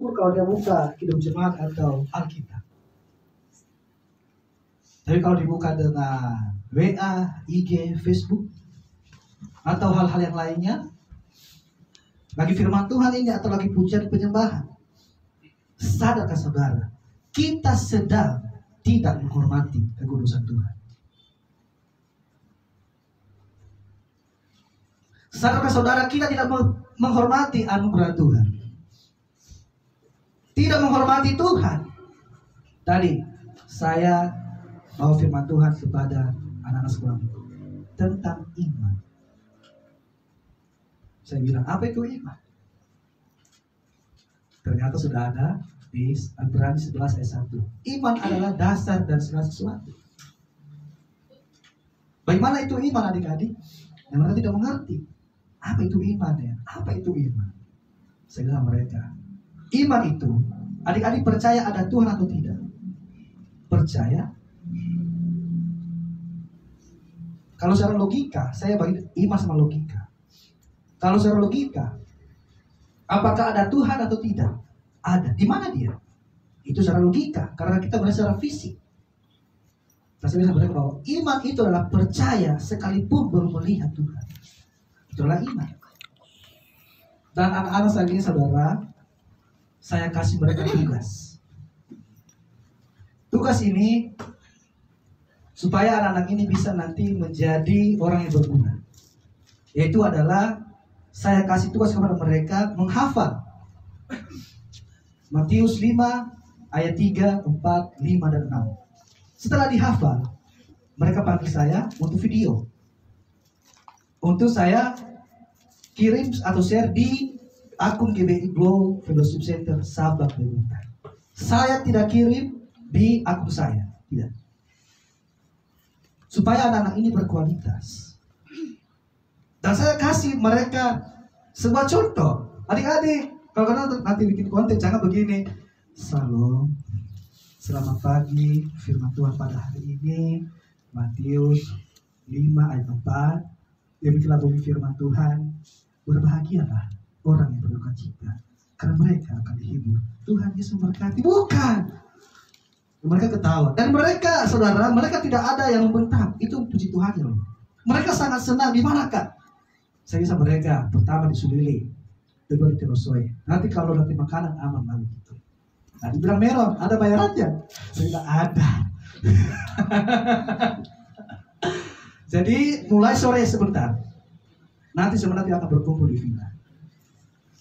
syukur kalau dia buka Hidup Jemaat atau Alkitab. Tapi kalau dibuka dengan WA, IG, Facebook, atau hal-hal yang lainnya, lagi firman Tuhan ini atau lagi pujian penyembahan, sadarkah saudara, kita sedang tidak menghormati kekudusan Tuhan. Sadarkah saudara, kita tidak menghormati anugerah Tuhan, tidak menghormati Tuhan. Tadi saya bawa firman Tuhan kepada anak-anak sekolah tentang iman. Saya bilang, apa itu iman? Ternyata sudah ada di Ibrani 11 ayat 1. Iman adalah dasar dan segala sesuatu. Bagaimana itu iman, adik-adik? Yang mereka tidak mengerti. Apa itu iman ya? Apa itu iman? Saya bilang mereka, iman itu, adik-adik percaya ada Tuhan atau tidak? Percaya. Kalau secara logika, saya bagi iman sama logika. Kalau secara logika, apakah ada Tuhan atau tidak? Ada. Di mana dia? Itu secara logika, karena kita melihat secara fisik. Saya bisa berkata bahwa iman itu adalah percaya sekalipun belum melihat Tuhan. Itulah iman. Dan anak-anak saya ini, saudara, saya kasih mereka tugas. Tugas ini supaya anak-anak ini bisa nanti menjadi orang yang berguna. Yaitu adalah saya kasih tugas kepada mereka menghafal Matius 5 ayat 3, 4, 5, dan 6. Setelah dihafal, mereka panggil saya untuk video, untuk saya kirim atau share di akun GBI Glow Fellowship Center Sabak Bebutan. Saya tidak kirim di akun saya, tidak. Supaya anak-anak ini berkualitas. Dan saya kasih mereka sebuah contoh. Adik-adik, kalau kalian nanti bikin konten, jangan begini. Salam, selamat pagi, firman Tuhan pada hari ini, Matius 5 ayat 4. Demikianlah bunyi firman Tuhan. Berbahagialah orang yang berduka cita, karena mereka akan dihibur. Tuhan Yesus memberkati. Bukan. Mereka ketawa. Dan mereka, saudara, mereka tidak ada yang membentak. Itu puji Tuhan loh. Mereka sangat senang. Di manakah? Saya bisa mereka pertama di Sulili, kedua di Terosoe. Nanti kalau nanti makanan aman lalu gitu. Nah, dibilang Meron, ada bayarannya? Saya bilang ada. Jadi mulai sore sebentar. Nanti sebenarnya akan berkumpul di villa.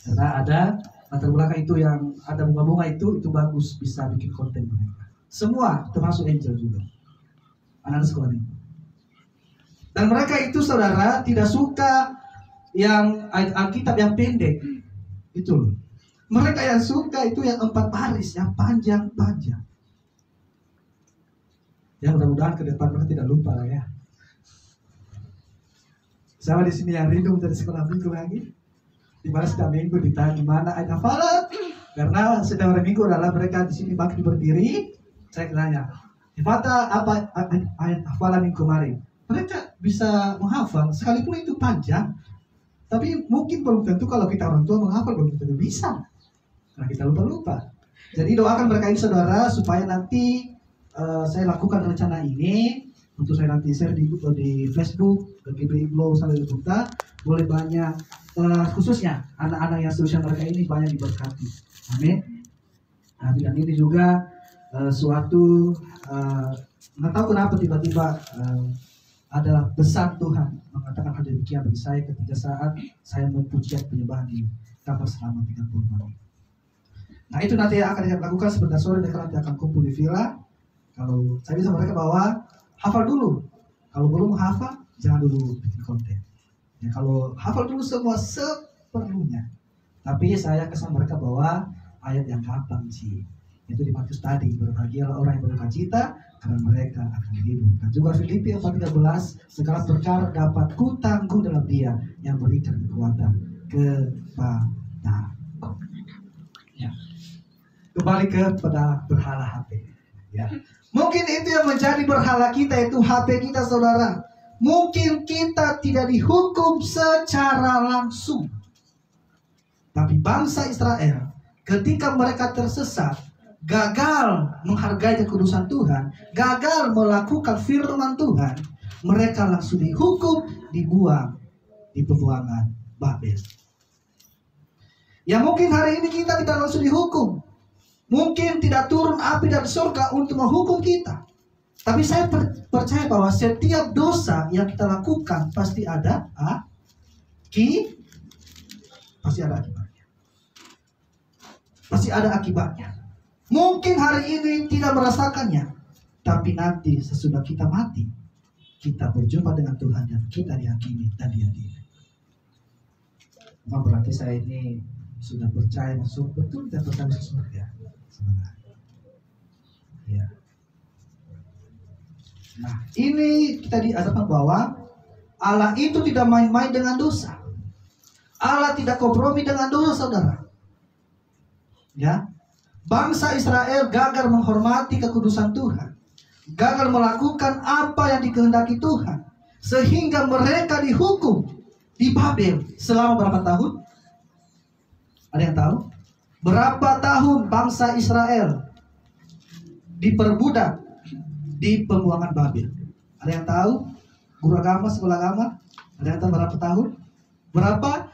Karena ada latar belakang itu yang ada bunga-bunga itu bagus, bisa bikin konten mereka. Semua termasuk Angel juga. Anak-anak sekolah ini. Dan mereka itu, saudara, tidak suka yang ayat Alkitab yang pendek. Itu loh. Mereka yang suka itu yang 4 baris, yang panjang-panjang. Ya mudah-mudahan ke depan mereka tidak lupa lah ya. Sama di sini yang rindu dari sekolah minggu lagi. Di mana setiap minggu ditanya gimana ayat hafalan. Karena setiap hari minggu adalah mereka di sini bangkit berdiri. Saya tanya, Fata apa ayat hafalan minggu kemarin? Mereka bisa menghafal sekalipun itu panjang. Tapi mungkin belum tentu kalau kita orang tua menghafal belum tentu bisa. Karena kita lupa-lupa. Jadi doakan mereka ini, saudara, supaya nanti saya lakukan rencana ini. Untuk saya nanti share di Facebook, di GBI Glow sampai Buta, boleh banyak, khususnya anak-anak yang seusia mereka ini banyak diberkati. Amin. Nah, dan ini juga suatu nggak tahu kenapa tiba-tiba adalah pesan Tuhan mengatakan hal demikian bagi saya ketika saat saya mempujian penyembahan di kapal selama 30 menit. Nah, itu nanti akan kita lakukan sebentar sore, mereka nanti akan kumpul di villa. Kalau saya bisa mereka bawa, hafal dulu. Kalau belum hafal, jangan dulu bikin konten. Ya, kalau hafal dulu semua seperlunya. Tapi saya kesan mereka bawa ayat yang gampang sih. Itu di Matius tadi, berbahagialah orang yang berduka cita, karena mereka akan dihibur. Dan juga Filipi 4:13, segala perkara dapat ku tanggung dalam Dia yang berikan kekuatan kepadaku. Ya. Kembali kepada berhala HP. Ya. Mungkin itu yang menjadi berhala kita, itu HP kita, saudara. Mungkin kita tidak dihukum secara langsung, tapi bangsa Israel ketika mereka tersesat, gagal menghargai kekudusan Tuhan, gagal melakukan firman Tuhan, mereka langsung dihukum, dibuang di pembuangan Babel. Ya mungkin hari ini kita tidak langsung dihukum, mungkin tidak turun api dari surga untuk menghukum kita. Tapi saya percaya bahwa setiap dosa yang kita lakukan pasti ada akibatnya. Pasti ada akibatnya. Mungkin hari ini tidak merasakannya, tapi nanti sesudah kita mati, kita berjumpa dengan Tuhan dan kita dihakimi dan diadili. Berarti saya ini sudah percaya masuk betul dan percaya masuk surga sebenarnya. Ya. Nah, ini kita diajarkan bahwa Allah itu tidak main-main dengan dosa. Allah tidak kompromi dengan dosa, saudara. Ya, bangsa Israel gagal menghormati kekudusan Tuhan, gagal melakukan apa yang dikehendaki Tuhan, sehingga mereka dihukum di Babel selama berapa tahun? Ada yang tahu? Berapa tahun bangsa Israel diperbudak di pembuangan Babel? Ada yang tahu? Guru agama, sekolah agama? Ada yang tahu berapa tahun? Berapa?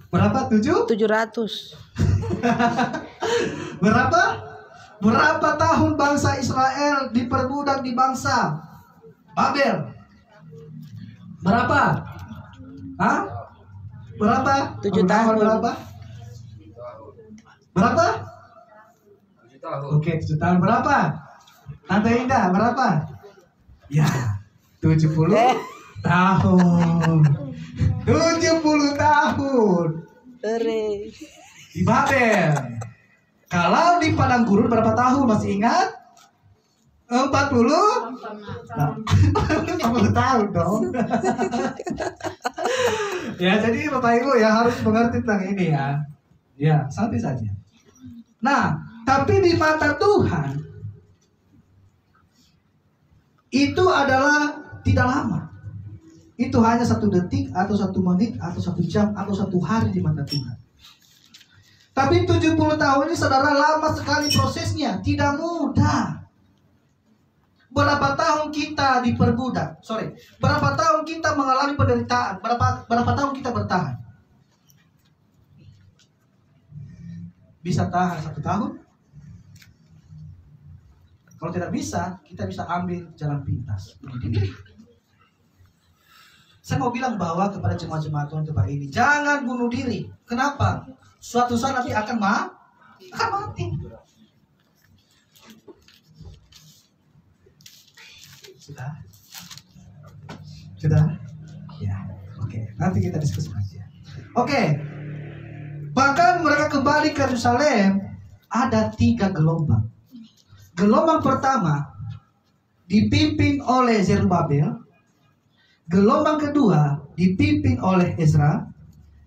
Berapa? 700. Berapa tahun bangsa Israel diperbudak di bangsa Babel? Berapa? Hah? Berapa? 7 tahun. Berapa? 7 tahun. Oke, 7 tahun. Berapa? Tante Indah, berapa? Ya, 70 tahun. 70 tahun. Di Babel. Kalau di padang gurun berapa tahun? Masih ingat? 40? 40 tahun dong. Ya, jadi Bapak Ibu ya harus mengerti tentang ini ya. Ya, santai saja. Nah, tapi di mata Tuhan itu adalah tidak lama. Itu hanya 1 detik atau 1 menit atau 1 jam atau 1 hari di mata Tuhan. Tapi 70 tahun ini saudara lama sekali prosesnya, tidak mudah. Berapa tahun kita diperbudak? Berapa tahun kita mengalami penderitaan? Berapa tahun kita bertahan? Bisa tahan 1 tahun? Kalau tidak bisa, kita bisa ambil jalan pintas. Saya mau bilang bahwa kepada jemaat-jemaat Tuhan tempat ini, jangan bunuh diri. Kenapa? Suatu saat nanti akan mati. Sudah? Ya, oke. Nanti kita diskusi aja. Oke. Bahkan mereka kembali ke Yerusalem, ada 3 gelombang. Gelombang pertama dipimpin oleh Zerubabel, gelombang kedua dipimpin oleh Ezra,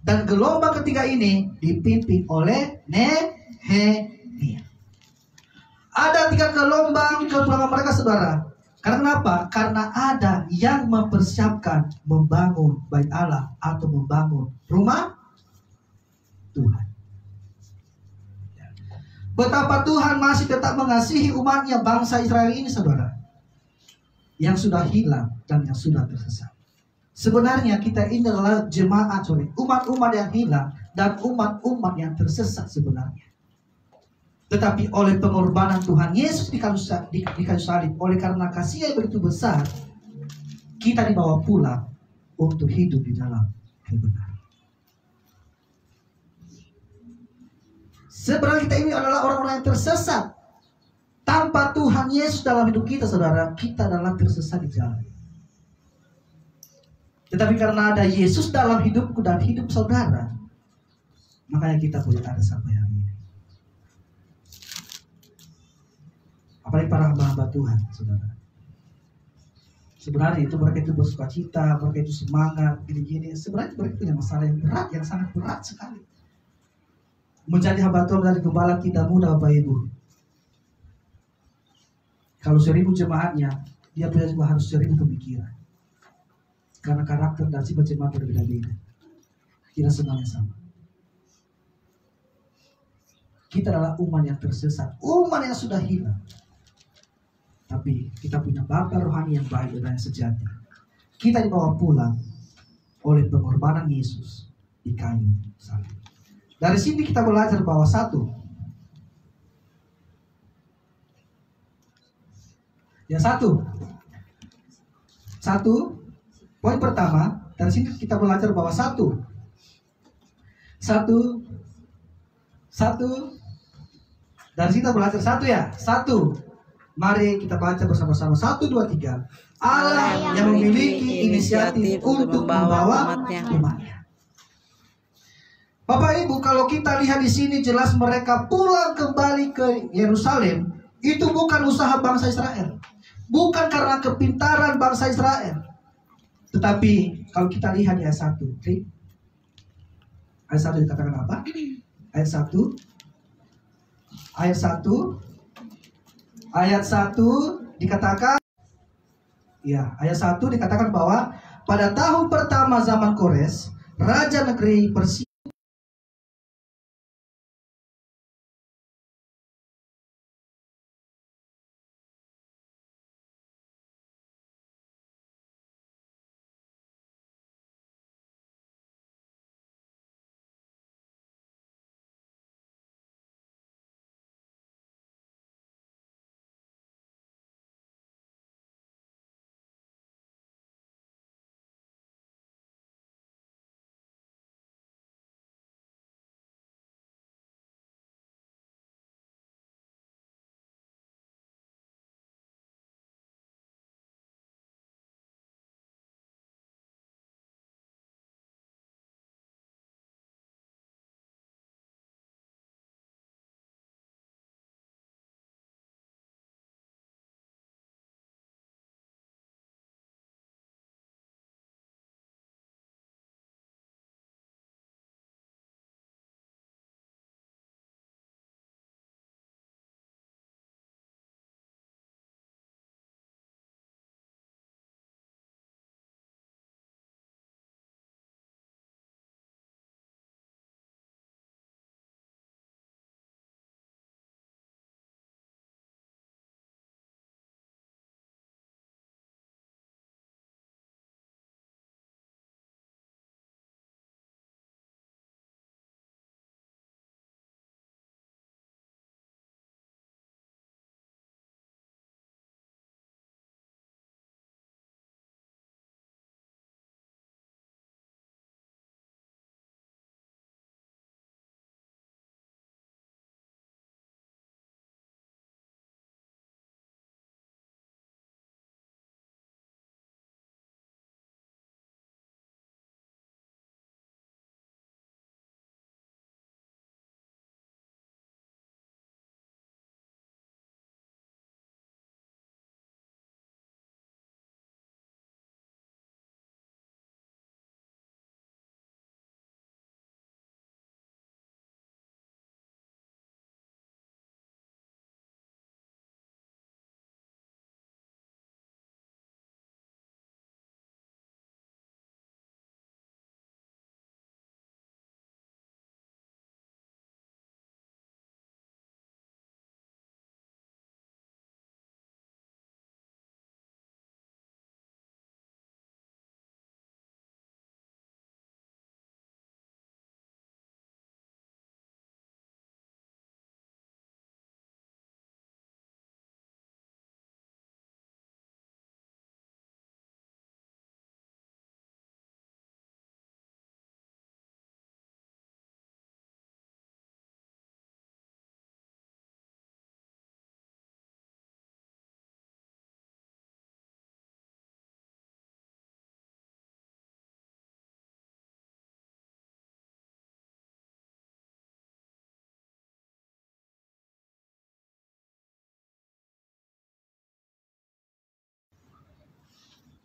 dan gelombang ketiga ini dipimpin oleh Nehemia. Ada 3 gelombang kepulangan mereka, saudara. Karena apa? Karena ada yang mempersiapkan membangun bait Allah atau membangun rumah Tuhan. Betapa Tuhan masih tetap mengasihi umatnya, bangsa Israel ini, saudara, yang sudah hilang dan yang sudah tersesat. Sebenarnya kita ini adalah umat-umat yang hilang dan umat-umat yang tersesat sebenarnya. Tetapi oleh pengorbanan Tuhan Yesus di kayu salib, oleh karena kasih yang begitu besar, kita dibawa pulang untuk hidup di dalam kebenaran. Sebenarnya kita ini adalah orang-orang yang tersesat. Tanpa Tuhan Yesus dalam hidup kita, saudara, kita adalah tersesat di jalan. Tetapi karena ada Yesus dalam hidupku dan hidup saudara, makanya kita boleh ada sampai hari ini. Apalagi para hamba-hamba Tuhan, saudara. Sebenarnya itu mereka itu bersuka cita, mereka itu semangat, gini-gini. Sebenarnya mereka punya masalah yang berat, yang sangat berat sekali. Menjadi hamba Tuhan, menjadi gembala tidak mudah, Bapak Ibu. Kalau 1000 jemaatnya, dia punya juga harus 1000 pemikiran. Karena karakter dan sifat jemaat berbeda-beda. Tidak semuanya sama. Kita adalah umat yang tersesat, umat yang sudah hilang. Tapi kita punya Bapa rohani yang baik dan yang sejati. Kita dibawa pulang oleh pengorbanan Yesus di kayu salib. Dari sini kita belajar bahwa satu, poin pertama dari sini kita belajar bahwa satu, dari sini kita belajar satu. Mari kita baca bersama-sama 1, 2, 3. Allah yang memiliki inisiatif untuk membawa umatnya. Bapak Ibu, kalau kita lihat di sini jelas mereka pulang kembali ke Yerusalem itu bukan usaha bangsa Israel, bukan karena kepintaran bangsa Israel. Tetapi kalau kita lihat di ayat 1, ayat 1 dikatakan apa? Ayat 1 dikatakan, ya, ayat 1 dikatakan bahwa pada tahun pertama zaman Kores, raja negeri Persia,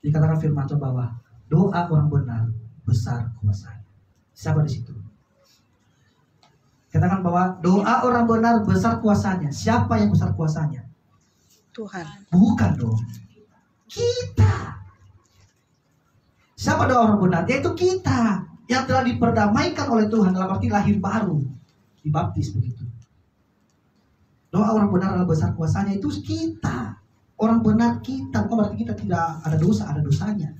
dikatakan firman Tuhan bahwa doa orang benar besar kuasanya. Siapa di situ? Katakan bahwa doa orang benar besar kuasanya. Siapa yang besar kuasanya? Tuhan. Bukan dong. Kita. Siapa doa orang benar? Yaitu kita yang telah diperdamaikan oleh Tuhan, dalam arti lahir baru, dibaptis begitu. Doa orang benar adalah besar kuasanya, itu kita. Orang benar kita, bukan berarti kita tidak ada dosa, ada dosanya.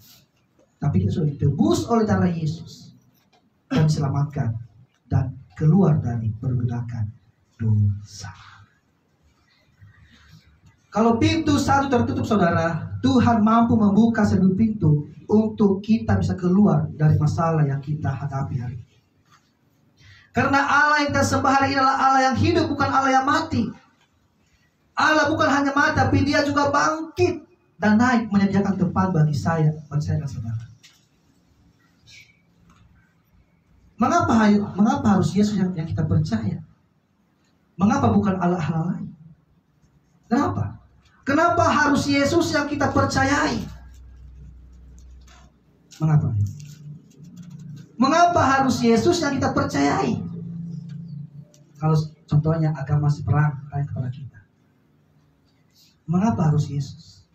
Tapi kita sudah ditebus oleh darah Yesus dan diselamatkan dan keluar dari perbudakan dosa. Kalau pintu satu tertutup, saudara, Tuhan mampu membuka seluruh pintu untuk kita bisa keluar dari masalah yang kita hadapi hari ini. Karena Allah yang kita sembah hari ini adalah Allah yang hidup, bukan Allah yang mati. Allah bukan hanya mati, tapi Dia juga bangkit dan naik menyediakan tempat bagi saya dan saudara. Mengapa harus Yesus yang kita percaya? Mengapa bukan Allah lain? Kenapa? Kenapa harus Yesus yang kita percayai? Mengapa? Mengapa harus Yesus yang kita percayai? Kalau contohnya agama seberang tanya kepada kita, mengapa harus Yesus?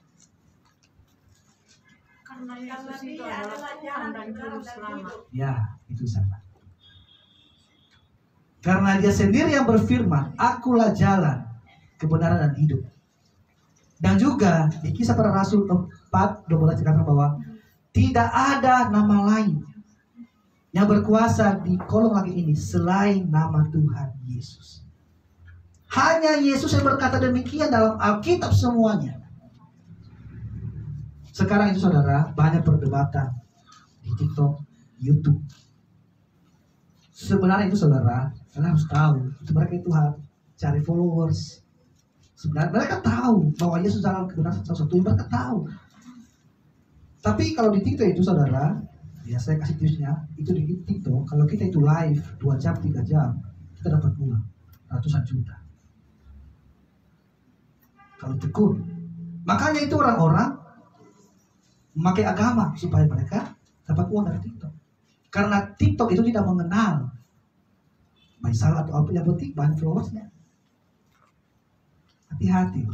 Karena Yesus itu adalah Tuhan dan Juru Selamat. Ya, itu sama. Karena Dia sendiri yang berfirman, Akulah jalan, kebenaran dan hidup. Dan juga di Kisah Para Rasul 4:12 dikatakan bahwa tidak ada nama lain yang berkuasa di kolong langit ini selain nama Tuhan Yesus. Hanya Yesus yang berkata demikian dalam Alkitab semuanya. Sekarang itu saudara, banyak perdebatan di TikTok, YouTube. Sebenarnya itu saudara, kalian harus tahu, itu mereka itu cari followers. Sebenarnya mereka tahu bahwa Yesus dalam kebenaran satu-satunya, mereka tahu. Tapi kalau di TikTok itu saudara, ya saya kasih tipsnya, itu di TikTok, kalau kita itu live 2 jam, 3 jam, kita dapat uang ratusan juta. Kalau tekun. Makanya itu orang-orang memakai agama supaya mereka dapat uang dari TikTok. Karena TikTok itu tidak mengenal baik salah atau apa, yang penting banyak followersnya. Hati-hati.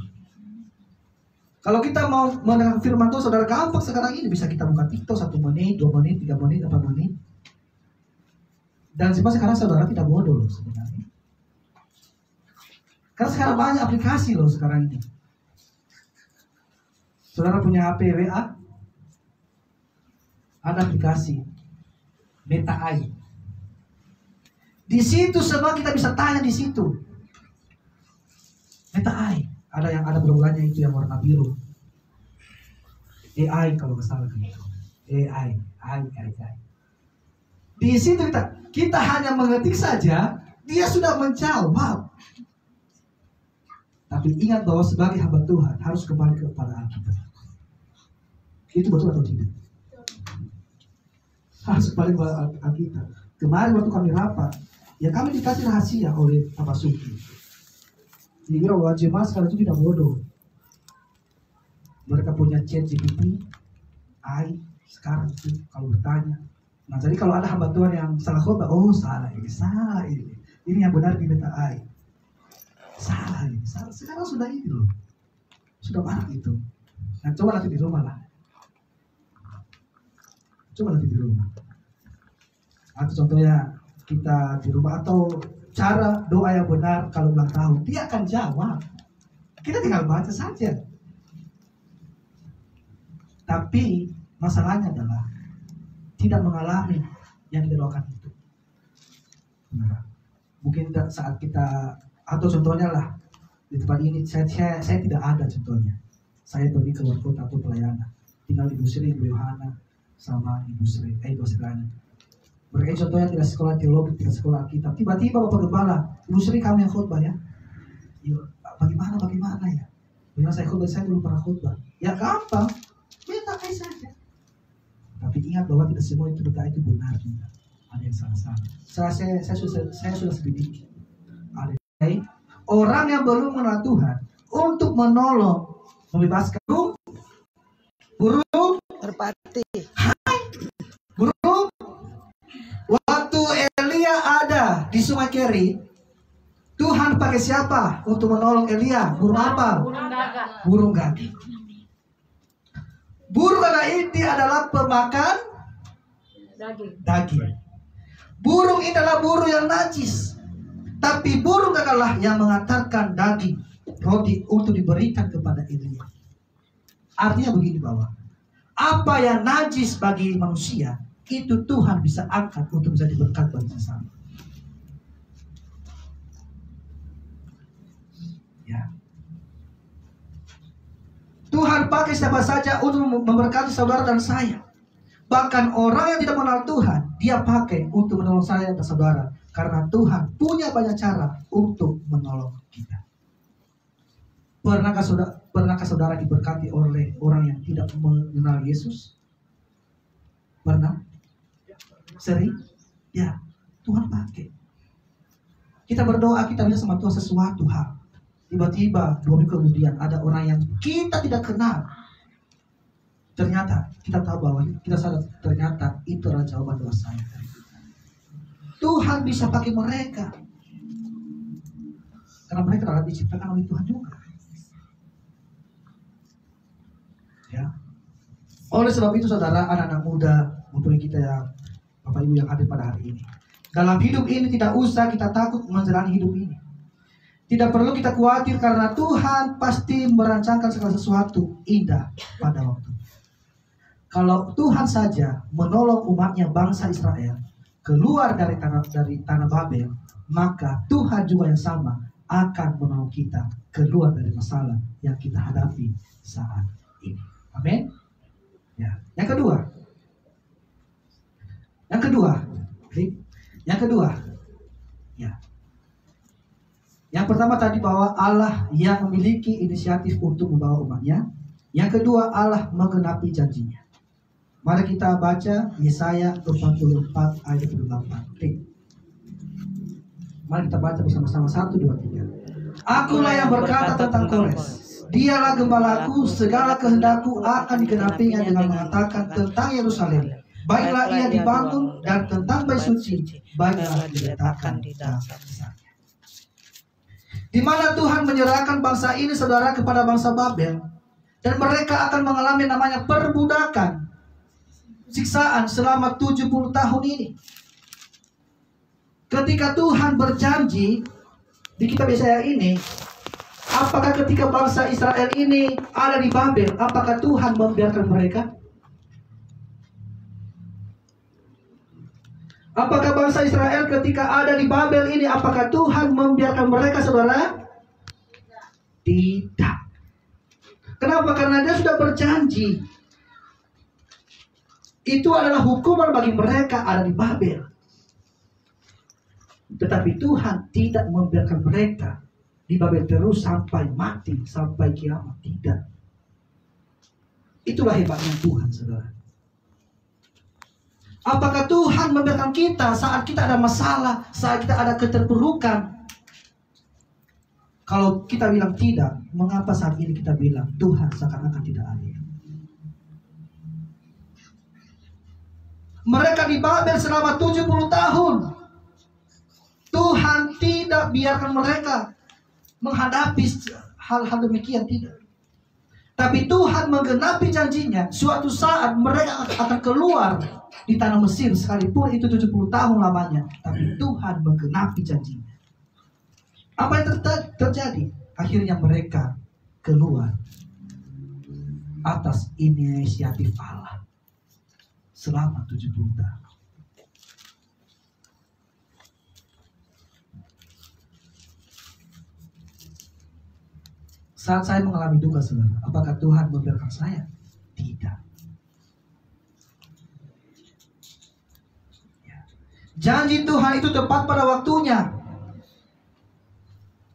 Kalau kita mau mendengar firman Tuhan, saudara, gampang sekarang ini bisa kita buka TikTok 1 menit, 2 menit, 3 menit, 4 menit. Dan sekarang saudara tidak bodoh loh sebenarnya. Karena sekarang banyak aplikasi loh sekarang ini. Saudara punya HP WA, ada aplikasi Meta AI. Di situ semua kita bisa tanya di situ. Meta AI. Ada yang ada bulannya itu yang warna biru. AI kalau nggak salah gitu. AI. Di situ kita hanya mengetik saja, dia sudah menjawab. Tapi ingat bahwa sebagai hamba Tuhan harus kembali kepada Alkitab. Itu betul atau tidak? Harus kembali kepada Alkitab. Kemarin waktu kami rapat, ya kami dikasih rahasia oleh Pak Suki. Dikira bahwa jemaah sekarang itu tidak bodoh. Mereka punya chat GPT, AI sekarang itu kalau bertanya. Nah jadi kalau ada hamba Tuhan yang salah khotbah, oh salah ini. Ini yang benar di Meta AI. Salah ini, salah. Sekarang sudah ini loh, sudah banyak itu. Nah coba nanti di rumah lah. Coba nanti di rumah. Atau contohnya kita di rumah, atau cara doa yang benar kalau ulang tahun, dia akan jawab. Kita tinggal baca saja. Tapi masalahnya adalah tidak mengalami yang kita doakan itu. Nah, mungkin saat kita, atau contohnya lah di tempat ini saya tidak ada contohnya. Saya pergi ke luar kota atau pelayanan, tinggal Ibu Sri, Ibu Yohana, sama Ibu Sri. Mereka contohnya tidak sekolah teologi, tidak sekolah Alkitab. Tiba-tiba Bapak Gembala, Ibu Sri kami yang khotbah ya. Bagaimana ya? Bagaimana saya khotbah? Saya belum pernah khotbah. Ya gampang, minta saja. Tapi ingat bahwa tidak semua itu doa itu benar juga. Ada yang salah-salah. Saya sudah sedikit. Ada orang yang belum mengenal Tuhan untuk menolong, membebaskan burung merpati. Burung. Waktu Elia ada di Sungai Keri, Tuhan pakai siapa untuk menolong Elia? Burung apa? Burung gagak. Burung gagak ini adalah pemakan Daging. Burung ini adalah burung yang najis. Tapi burung adalah yang mengantarkan daging, roti untuk diberikan kepada Elia. Artinya begini bahwa apa yang najis bagi manusia itu Tuhan bisa angkat untuk menjadi berkat bagi sesama. Ya. Tuhan pakai siapa saja untuk memberkati saudara dan saya. Bahkan orang yang tidak mengenal Tuhan, dia pakai untuk menolong saya dan saudara. Karena Tuhan punya banyak cara untuk menolong kita. Pernahkah saudara diberkati oleh orang yang tidak mengenal Yesus? Pernah? Sering? Ya, Tuhan pakai. Kita berdoa, kita minta sama Tuhan sesuatu hal. Tiba-tiba 2 minggu kemudian ada orang yang kita tidak kenal. Ternyata kita tahu bahwa kita sadar ternyata itu adalah jawaban doa saya. Tuhan bisa pakai mereka. Karena mereka adalah diciptakan oleh Tuhan juga. Ya. Oleh sebab itu saudara, anak-anak muda maupun kita yang Bapak Ibu yang hadir pada hari ini, dalam hidup ini tidak usah kita takut menjalani hidup ini. Tidak perlu kita khawatir karena Tuhan pasti merancangkan segala sesuatu indah pada waktu. Kalau Tuhan saja menolong umatnya bangsa Israel keluar dari tanah Babel, maka Tuhan juga yang sama akan menolong kita keluar dari masalah yang kita hadapi saat ini. Amin. Ya. Yang kedua. Ya. Yang pertama tadi bahwa Allah yang memiliki inisiatif untuk membawa umatnya. Yang kedua, Allah menggenapi janjinya. Mari kita baca Yesaya 44 ayat 28. Mari kita baca bersama-sama 1, 2, 3. Akulah yang berkata tentang Kores. Dialah gembalaku, segala kehendakku akan digenapinya dengan mengatakan tentang Yerusalem. Baiklah ia dibangun, dan tentang bait suci, baiklah diletakkan di dasar-dasarnya. Di mana Tuhan menyerahkan bangsa ini saudara kepada bangsa Babel, dan mereka akan mengalami namanya perbudakan, siksaan selama 70 tahun ini. Ketika Tuhan berjanji di kitab Yesaya ini, apakah ketika bangsa Israel ini ada di Babel, apakah Tuhan membiarkan mereka? Apakah bangsa Israel ketika ada di Babel ini, apakah Tuhan membiarkan mereka, saudara? Tidak. Kenapa? Karena dia sudah berjanji. Itu adalah hukuman bagi mereka ada di Babel. Tetapi Tuhan tidak membiarkan mereka di Babel terus sampai mati, sampai kiamat. Tidak. Itulah hebatnya Tuhan, saudara. Apakah Tuhan membiarkan kita saat kita ada masalah, saat kita ada keterpurukan? Kalau kita bilang tidak, mengapa saat ini kita bilang Tuhan seakan-akan tidak adil? Mereka di Babel selama 70 tahun. Tuhan tidak biarkan mereka menghadapi hal-hal demikian, tidak. Tapi Tuhan menggenapi janjinya. Suatu saat mereka akan keluar di tanah Mesir, sekalipun itu 70 tahun lamanya. Tapi Tuhan menggenapi janjinya. Apa yang terjadi? Akhirnya mereka keluar atas inisiatif Allah selama 70 tahun. Saat saya mengalami duka, saudara, apakah Tuhan membiarkan saya? Tidak. Ya. Janji Tuhan itu tepat pada waktunya.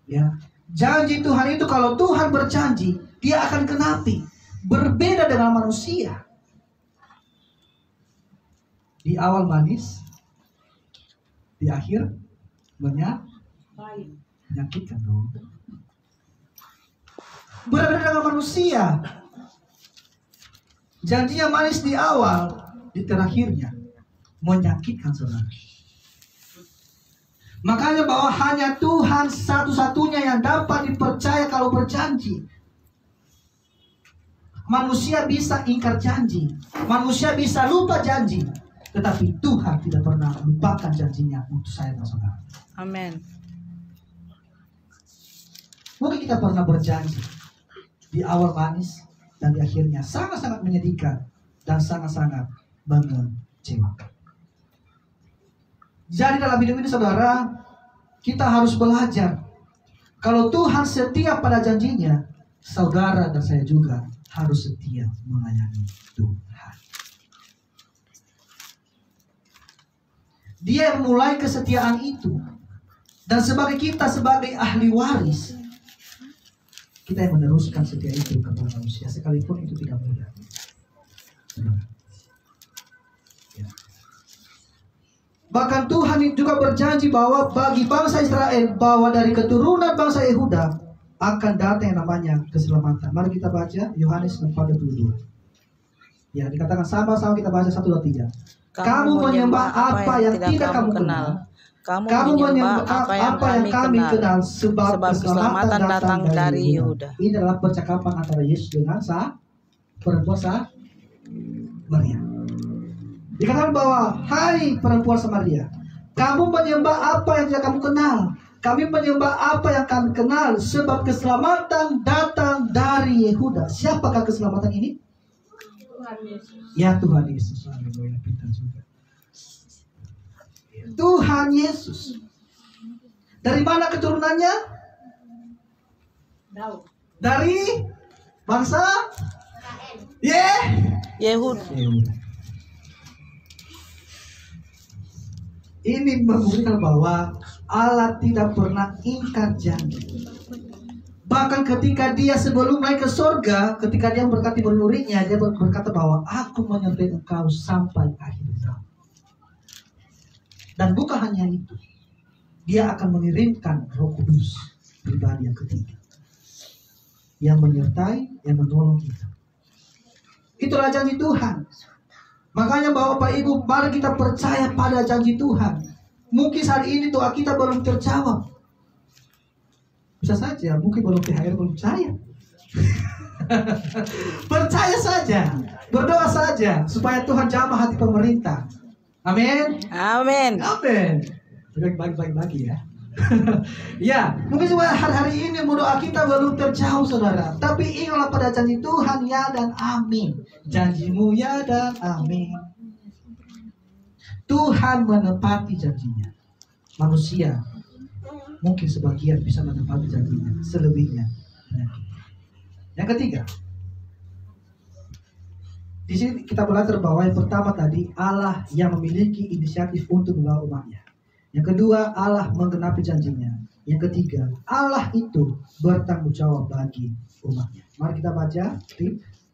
Ya. Janji Tuhan itu kalau Tuhan berjanji, Dia akan genapi. Berbeda dengan manusia. Di awal manis, di akhir menyakitkan dong. Berbeda dengan manusia. Janjinya manis di awal, di terakhirnya menyakitkan, saudara. Makanya bahwa hanya Tuhan satu-satunya yang dapat dipercaya kalau berjanji. Manusia bisa ingkar janji, manusia bisa lupa janji, Tetapi Tuhan tidak pernah melupakan janjinya untuk saya dan saudara. Amin. Mungkin kita pernah berjanji di awal manis dan di akhirnya sangat-sangat menyedihkan dan sangat-sangat mengecewakan. Jadi dalam hidup ini saudara, kita harus belajar. Kalau Tuhan setia pada janjinya, saudara dan saya juga harus setia melayani Tuhan. Dia yang mulai kesetiaan itu. Dan sebagai kita sebagai ahli waris, kita yang meneruskan setia itu kepada manusia, sekalipun itu tidak mudah. Ya. Bahkan Tuhan juga berjanji bahwa bagi bangsa Israel, bahwa dari keturunan bangsa Yehuda akan datang yang namanya keselamatan. Mari kita baca Yohanes 4:22. Ya, dikatakan sama-sama kita baca 1, 2, 3. Kamu menyembah apa yang tidak kamu kenal. Kamu menyembah apa yang kami kenal, sebab keselamatan datang dari Yehuda. Ini adalah percakapan antara Yesus dengan perempuan Samaria. Dikatakan bahwa, hai perempuan Samaria, kamu menyembah apa yang tidak kamu kenal. Kami menyembah apa yang kami kenal, sebab keselamatan datang dari Yehuda. Siapakah keselamatan ini? Tuhan Yesus. Ya, Tuhan Yesus. Haleluya, pintar juga. Tuhan Yesus. Dari mana keturunannya? Daud. Dari bangsa Yehuda. Ini membuktikan bahwa Allah tidak pernah ingkar janji. Bahkan ketika dia sebelum naik ke surga, ketika dia berkati murid-muridnya, dia berkata bahwa aku menyertai engkau sampai akhir zaman. Dan bukan hanya itu, dia akan mengirimkan Roh Kudus, pribadi yang ketiga, yang menyertai, yang menolong kita. Itulah janji Tuhan. Makanya Bapak Ibu, mari kita percaya pada janji Tuhan. Mungkin saat ini doa kita belum terjawab. Bisa saja, mungkin belum THR, belum percaya. Percaya saja, berdoa saja supaya Tuhan jamah hati pemerintah. Amin. Amin. Amin. Bagi-bagi ya. Ya, mungkin cuma hari-hari ini doa kita belum terjauh saudara. Tapi ingatlah pada janji Tuhan, ya dan amin. Janjimu ya dan amin. Tuhan menepati janjinya. Manusia mungkin sebagian bisa menepati janjinya, selebihnya penyakit. Yang ketiga, di sini kita belajar bahwa yang pertama tadi Allah yang memiliki inisiatif untuk membawa umatnya. Yang kedua, Allah menggenapi janjinya. Yang ketiga, Allah itu bertanggung jawab bagi umatnya. Mari kita baca di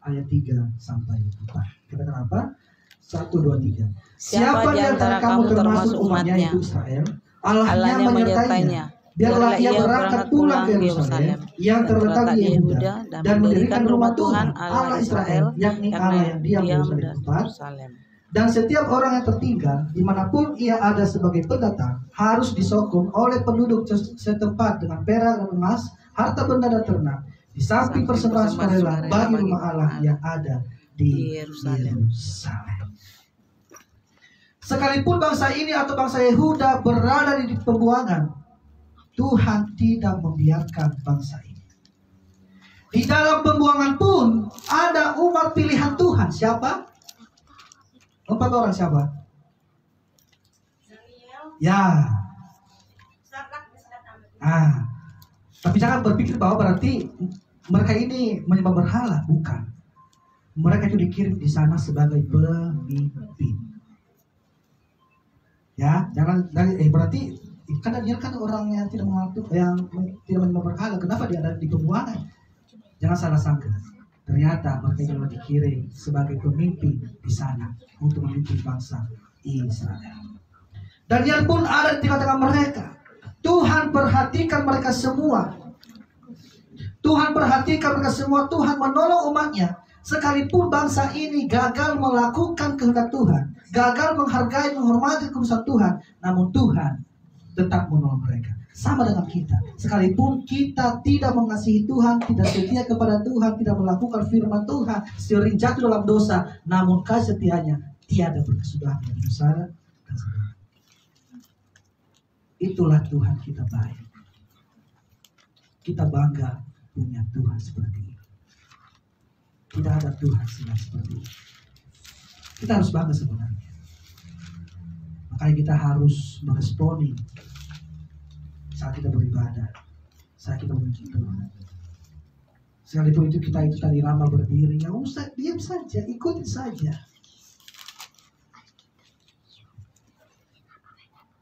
ayat 3 sampai 4. Katakan apa? 1, 2, 3. Siapa di antara kamu termasuk umatnya itu Israel, Allahnya menyertainya. Biarlah ia berangkat pulang ke Yerusalem yang terletak di Yehuda dan mendirikan rumah Tuhan Allah Israel, yakni Allah yang diam di Yerusalem. Dan setiap orang yang tertinggal, dimanapun ia ada sebagai pendatang, harus disokong oleh penduduk setempat dengan perak dan emas, harta benda dan ternak, di samping persembahan sukarela bagi rumah Allah yang ada di Yerusalem. Sekalipun bangsa ini atau bangsa Yehuda berada di pembuangan, Tuhan tidak membiarkan bangsa ini. Di dalam pembuangan pun ada umat pilihan Tuhan. Siapa? 4 orang siapa? Ya. Tapi jangan berpikir bahwa berarti mereka ini menyembah berhala. Bukan. Mereka itu dikirim di sana sebagai pemimpin. Ya, jangan berarti kan Daniel kan orang yang tidak menyembah berhala. Kenapa dia ada di pembuangan? Jangan salah sangka. Ternyata mereka yang dikirim sebagai pemimpin di sana untuk memimpin bangsa Israel. Daniel pun ada di tengah-tengah mereka. Tuhan perhatikan mereka semua. Tuhan perhatikan mereka semua. Tuhan menolong umatnya. Sekalipun bangsa ini gagal melakukan kehendak Tuhan, gagal menghargai, menghormati keputusan Tuhan, namun Tuhan tetap menolong mereka. Sama dengan kita, sekalipun kita tidak mengasihi Tuhan, tidak setia kepada Tuhan, tidak melakukan firman Tuhan, sering jatuh dalam dosa, namun kasih setianya tiada berkesudahan dengan saudara dan saudara. Itulah Tuhan kita baik. Kita bangga punya Tuhan seperti ini. Tidak ada Tuhan selain seperti ini. Kita harus bangga sebenarnya. Makanya kita harus meresponi saat kita beribadah, saat kita memuji Tuhan. Sekalipun itu kita itu tadi lama berdiri, ya usah diam saja, ikuti saja.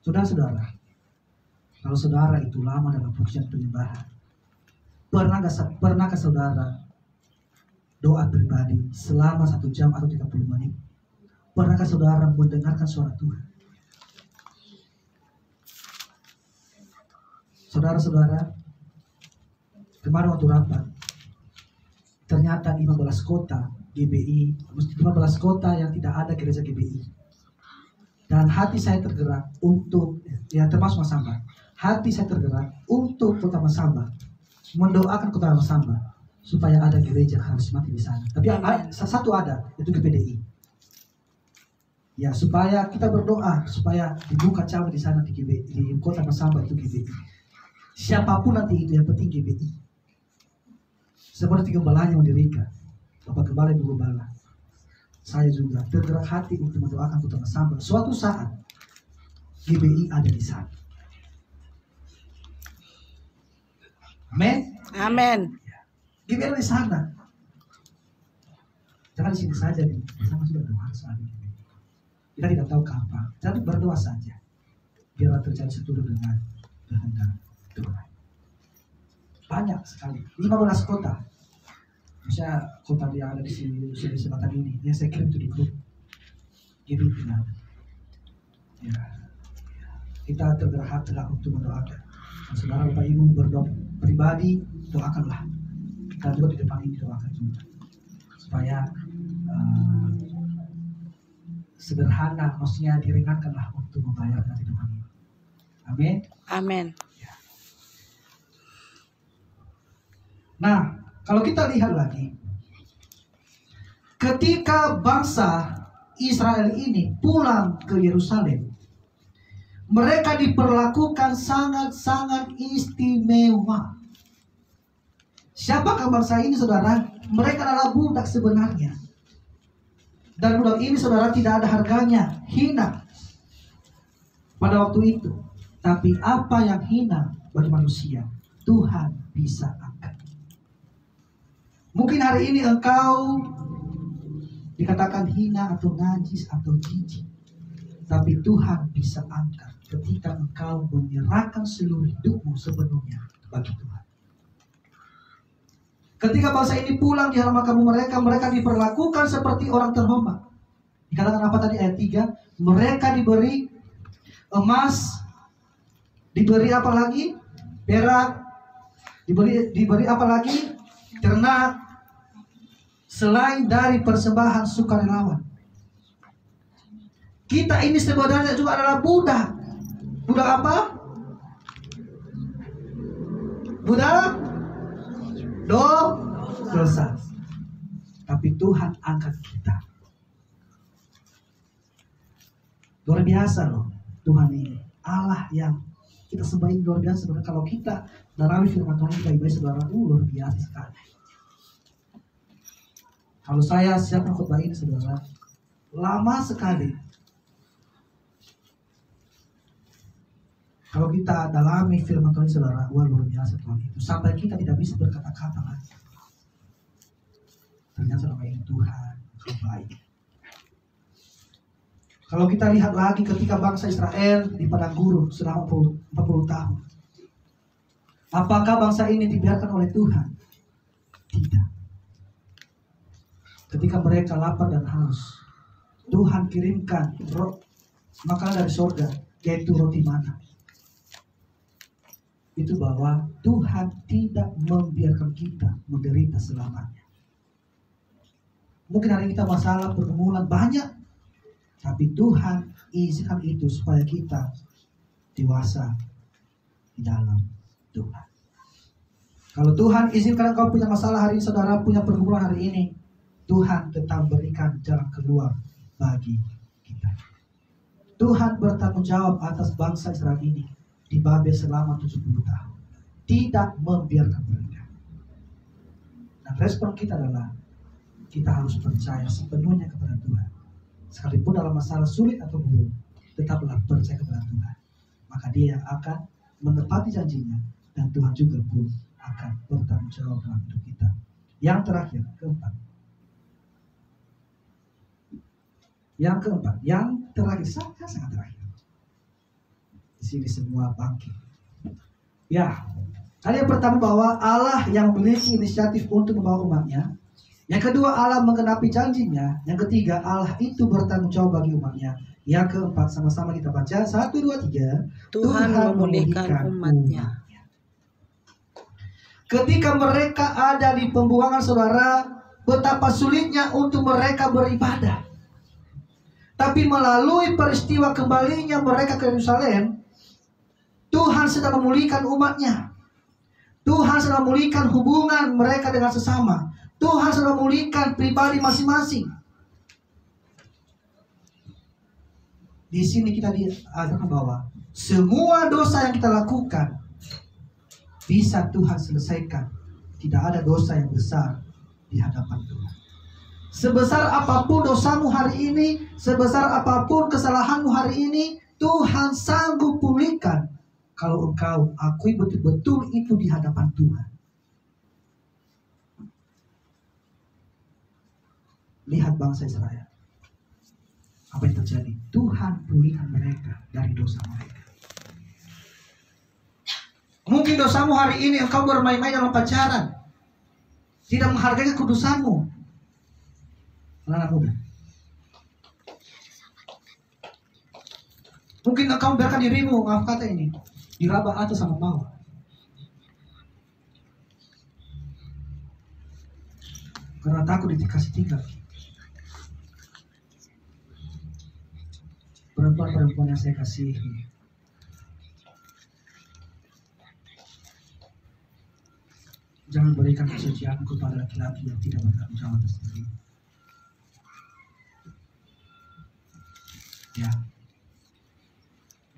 Saudara-saudara, kalau saudara itu lama dalam pujian penyembahan, pernahkah saudara doa pribadi selama 1 jam atau 30 menit? Pernahkah saudara mendengarkan suara Tuhan? Saudara-saudara, kemarin waktu rapat, ternyata 15 kota GBI, 15 kota yang tidak ada gereja GBI. Dan hati saya tergerak untuk, ya termasuk Masamba, hati saya tergerak untuk kota Masamba, mendoakan kota Masamba supaya ada gereja karismatik di sana. Tapi satu ada, itu GPDI. Ya, supaya kita berdoa supaya dibuka cabang di sana di kota Masamba itu GBI. Siapapun nanti itu yang penting GBI. Seperti gembalanya mendirikan, Bapak Gembala, Ibu Gembala. Saya juga tergerak hati untuk mendoakan kota Masamba. Suatu saat GBI ada di sana. Amin. Amin. GBI ada di sana. Jangan di sini saja nih. Sama sudah doa soal ini. Kita tidak tahu kapan. Jadi berdoa saja. Biar terjadi seturut dengan kehendak Tuhan. Banyak sekali. 15 kota. Misalnya kota yang ada di sini, Sulawesi Selatan ini. Yang saya kirim itu di grup. GBI bilang. Ya. Kita tergerak hati untuk mendoakan. Dan saudara Bapak Ibu berdoa pribadi, doakanlah. Kita juga di depan ini doakan juga. Supaya sederhana, maksudnya diringankanlah untuk membayar nanti Tuhan ini. Amin. Amin. Nah, kalau kita lihat lagi, ketika bangsa Israel ini pulang ke Yerusalem, mereka diperlakukan sangat-sangat istimewa. Siapakah bangsa ini, saudara? Mereka adalah budak sebenarnya. Dan budak ini, saudara, tidak ada harganya, hina pada waktu itu. Tapi apa yang hina bagi manusia, Tuhan bisa angkat. Mungkin hari ini engkau dikatakan hina atau najis atau jijik, tapi Tuhan bisa angkat ketika engkau menyerahkan seluruh hidupmu sepenuhnya bagi Tuhan. Ketika bangsa ini pulang di halaman kampung mereka, mereka diperlakukan seperti orang terhormat. Dikatakan apa tadi ayat 3? Mereka diberi emas, diberi apa lagi? Perak, diberi apa lagi? Ternak, selain dari persembahan sukarelawan. Kita ini sebenarnya juga adalah budak. Budak apa? Budak dosa. Tapi Tuhan angkat kita. Luar biasa loh Tuhan ini. Allah yang kita sembah ini luar biasa. Sebenarnya kalau kita dalami firman Tuhan kita ibadah saudara, luar biasa sekali. Kalau saya siapkan khotbah ini saudara, lama sekali. Kalau kita dalami firman Tuhan saudara, wah luar biasa Tuhan itu. Sampai kita tidak bisa berkata-kata lagi. Ternyata selama ini Tuhan baik. Kalau kita lihat lagi ketika bangsa Israel di padang gurun selama 40 tahun. Apakah bangsa ini dibiarkan oleh Tuhan? Tidak. Ketika mereka lapar dan haus, Tuhan kirimkan makanan dari surga, yaitu roti mana. Itu bahwa Tuhan tidak membiarkan kita menderita selamanya. Mungkin hari kita masalah pergumulan banyak, tapi Tuhan izinkan itu supaya kita dewasa di dalam Tuhan. Kalau Tuhan izinkan kau punya masalah hari ini, saudara punya pergumulan hari ini, Tuhan tetap berikan jalan keluar bagi kita. Tuhan bertanggung jawab atas bangsa Israel ini di Babel selama 70 tahun. Tidak membiarkan mereka. Dan respon kita adalah kita harus percaya sepenuhnya kepada Tuhan. Sekalipun dalam masalah sulit atau buruk, tetaplah percaya kepada Tuhan. Maka Dia yang akan menepati janjinya, dan Tuhan juga pun akan bertanggung jawab dalam hidup kita. Yang terakhir, keempat. Yang terakhir, sangat terakhir. Di sini semua bangkit. Ya, tadi yang pertama bahwa Allah yang memiliki inisiatif untuk membawa umatnya. Yang kedua, Allah menggenapi janjinya. Yang ketiga, Allah itu bertanggung jawab bagi umatnya. Yang keempat, sama-sama kita baca 1, 2, 3. Tuhan memulihkan umatnya. Ketika mereka ada di pembuangan, saudara, betapa sulitnya untuk mereka beribadah. Tapi melalui peristiwa kembalinya mereka ke Yerusalem, Tuhan sedang memulihkan umatnya. Tuhan sedang memulihkan hubungan mereka dengan sesama. Tuhan sedang memulihkan pribadi masing-masing. Di sini kita diajarkan bahwa semua dosa yang kita lakukan bisa Tuhan selesaikan. Tidak ada dosa yang besar di hadapan Tuhan. Sebesar apapun dosamu hari ini, sebesar apapun kesalahanmu hari ini, Tuhan sanggup pulihkan. Kalau engkau akui betul-betul itu di hadapan Tuhan. Lihat bangsa Israel. Apa yang terjadi? Tuhan pulihkan mereka dari dosa mereka. Mungkin dosamu hari ini engkau bermain-main dalam pacaran, tidak menghargai kekudusanmu. Anak muda. Mungkin engkau biarkan dirimu, maaf kata ini, diraba atas sama bawah. Karena takut dikasih tinggal. Perempuan-perempuan yang saya kasihi, jangan berikan kesucian kepada laki-laki yang tidak bertanggung jawab atas diri. Ya.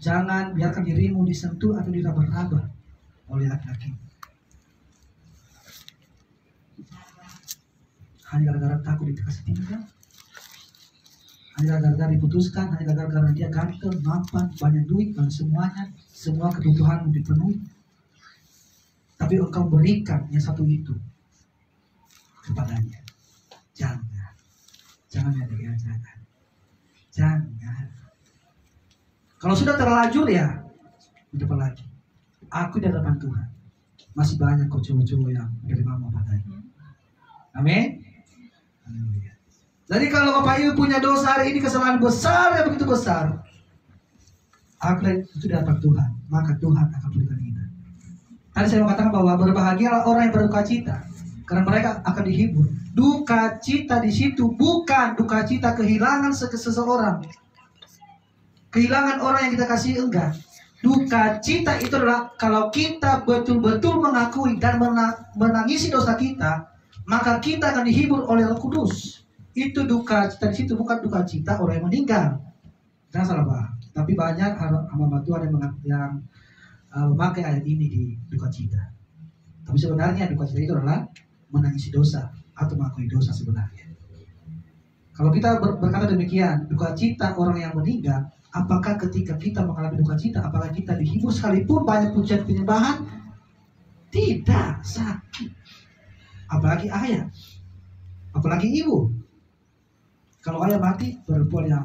Jangan biarkan dirimu disentuh atau diraba-raba oleh laki-laki. Hanya gara-gara takut dikasih tinggal, hanya gara-gara diputuskan, hanya gara-gara dia ganteng, mapan, banyak duit, dan semuanya, semua kebutuhan dipenuhi. Tapi engkau berikan yang satu itu kepadanya. Jangan ya, jangan. Kalau sudah terlanjur ya, apa lagi? Aku di hadapan Tuhan. Masih banyak kok cowok-cowok yang menerima padanya. Amin. Haleluya. Jadi kalau Bapak Ibu punya dosa hari ini, kesalahan besar yang begitu besar, aku itu di hadapan Tuhan, maka Tuhan akan pulihkan kita. Tadi saya mengatakan bahwa berbahagialah orang yang berduka cita, karena mereka akan dihibur. Duka cita di situ bukan duka cita kehilangan seseorang, kehilangan orang yang kita kasih, enggak. Duka cita itu adalah kalau kita betul-betul mengakui dan menangisi dosa kita, maka kita akan dihibur oleh Roh Kudus. Itu duka cita di situ, bukan duka cita orang yang meninggal. Jangan salah paham. Tapi banyak hamba Tuhan yang memakai ayat ini di duka cita. Tapi sebenarnya duka cita itu adalah menangisi dosa atau mengakui dosa sebenarnya. Kalau kita berkata demikian, duka cita orang yang meninggal, apakah ketika kita mengalami duka cita, apakah kita dihibur sekalipun banyak pujian penyembahan? Tidak, sakit. Apalagi ayah, apalagi ibu. Kalau ayah mati, perempuan yang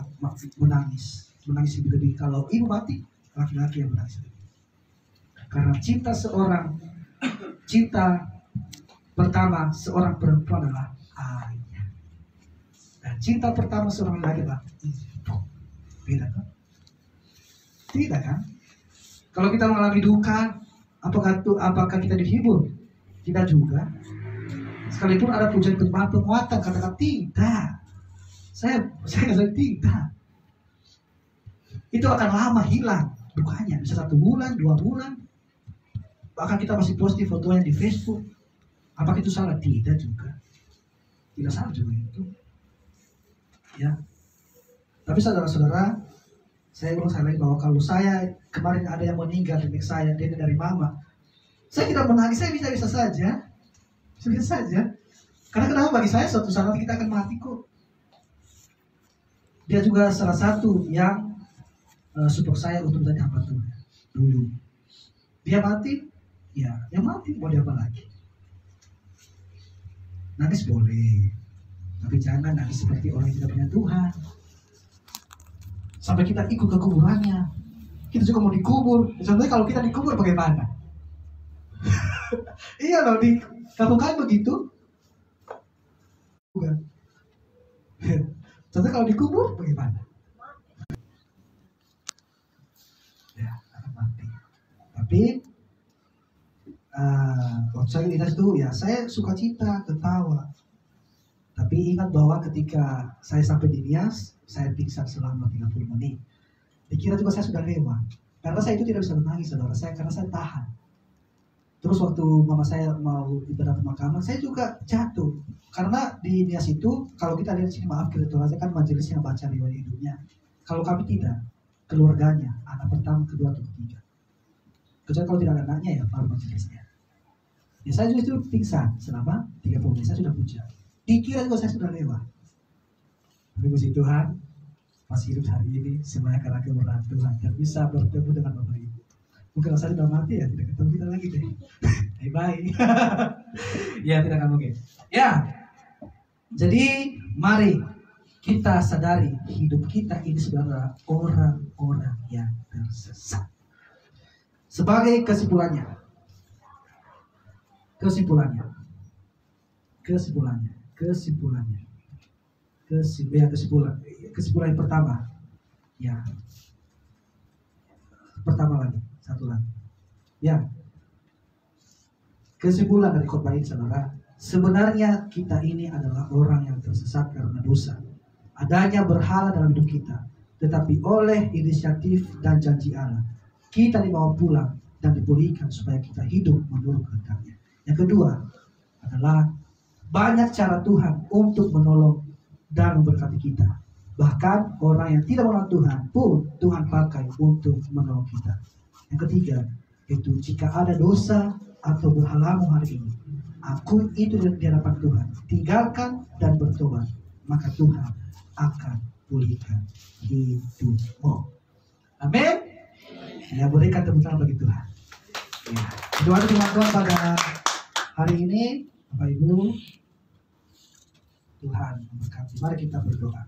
menangis lebih-lebih. Kalau ibu mati, laki-laki yang menangis lebih. Karena cinta pertama seorang perempuan adalah ayah. Dan cinta pertama seorang laki adalah ibu. Beda kan? Tidak kan? Kalau kita mengalami duka, apakah kita dihibur? Tidak juga. Sekalipun ada pujian penguatan, katakan tidak. Saya tidak. Itu akan lama hilang dukanya, bisa 1 bulan, 2 bulan. Bahkan kita masih posting fotonya di Facebook. Apakah itu salah? Tidak juga. Tidak salah juga itu. Ya. Tapi saudara-saudara, saya belum sadari bahwa kalau saya kemarin ada yang meninggal demi saya, dia dari mama, saya tidak menangis, saya bisa-bisa saja. Bisa saja. Karena kenapa bagi saya suatu saat kita akan mati kok. Dia juga salah satu yang support saya untuk menjadi hamba Tuhan dulu. Dia mati, ya dia mati, mau dia apa lagi? Nangis boleh, tapi jangan nangis seperti orang yang tidak punya Tuhan. Sampai kita ikut ke kuburannya, kita juga mau dikubur. Contohnya kalau kita dikubur bagaimana? Iya loh, di kampung kami begitu. Bukan. Contohnya kalau dikubur bagaimana? Ya, akan mati. Tapi waktu saya dinas itu ya saya suka cita, ketawa. Tapi ingat bahwa ketika saya sampai di Nias, saya pingsan selama 30 menit. Dikira juga saya sudah lewat. Karena saya itu tidak bisa menangis, saudara saya, karena saya tahan. Terus waktu mama saya mau ibadah pemakaman, saya juga jatuh. Karena di Nias itu, kalau kita lihat sini, maaf kita aja kan majelisnya baca riwayat hidupnya. Kalau kami tidak, keluarganya, anak pertama, kedua, atau ketiga. Kecuali kalau tidak ada anaknya ya, baru majelisnya. Ya saya justru pingsan selama 30 menit, saya sudah puja. Dikira juga saya sudah lewat. Tapi puji Tuhan, masih hidup hari ini semuanya karena kemurahan Tuhan dan bisa bertemu dengan Bapak Ibu. Mungkin kalau saya sudah mati ya tidak ketemu kita lagi deh. Bye. Ya tidak akan mungkin. Ya, jadi mari kita sadari hidup kita ini sebenarnya orang-orang yang tersesat. Sebagai kesimpulannya, kesimpulan yang pertama, ya, satu lagi, ya, kesimpulan dari khotbah ini saudara, sebenarnya kita ini adalah orang yang tersesat karena dosa, adanya berhala dalam hidup kita, tetapi oleh inisiatif dan janji Allah, kita dibawa pulang dan dipulihkan supaya kita hidup menurut kehendaknya. Yang kedua adalah banyak cara Tuhan untuk menolong dan memberkati kita. Bahkan orang yang tidak mengenal Tuhan pun Tuhan pakai untuk menolong kita. Yang ketiga, itu jika ada dosa atau berhalamu hari ini, akui itu di hadapan Tuhan, tinggalkan dan bertobat, maka Tuhan akan pulihkan hidupmu. Amin. Ya, berikan tepuk tangan bagi Tuhan. Ya. Doa Tuhan pada hari ini, Bapak Ibu, Tuhan memberkati. Mari kita berdoa.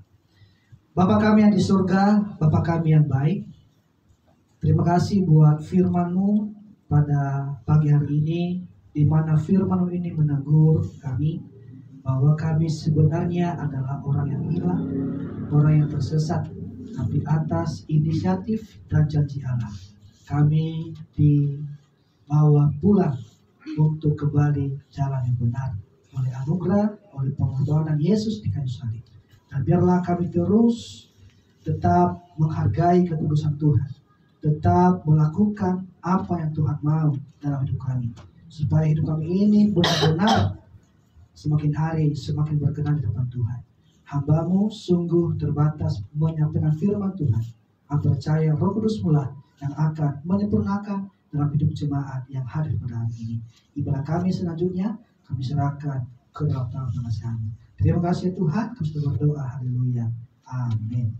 Bapa kami yang di surga, Bapa kami yang baik, terima kasih buat firman-Mu pada pagi hari ini, di mana firman-Mu ini menegur kami bahwa kami sebenarnya adalah orang yang hilang, orang yang tersesat, tapi atas inisiatif dan janji Allah, kami dibawa pulang untuk kembali jalan yang benar oleh anugerah, oleh pengorbanan Yesus di kayu salib. Dan biarlah kami terus tetap menghargai ketulusan Tuhan, tetap melakukan apa yang Tuhan mau dalam hidup kami, supaya hidup kami ini benar-benar semakin hari semakin berkenan di depan Tuhan. Hamba-Mu sungguh terbatas menyampaikan firman Tuhan. Aku percaya Roh Kudus mula yang akan menyempurnakan dalam hidup jemaat yang hadir pada hari ini. Ibadah kami selanjutnya kami serahkan ke dalam tangan penasihat-Mu. Terima kasih Tuhan, kami sudah berdoa. Haleluya. Amin.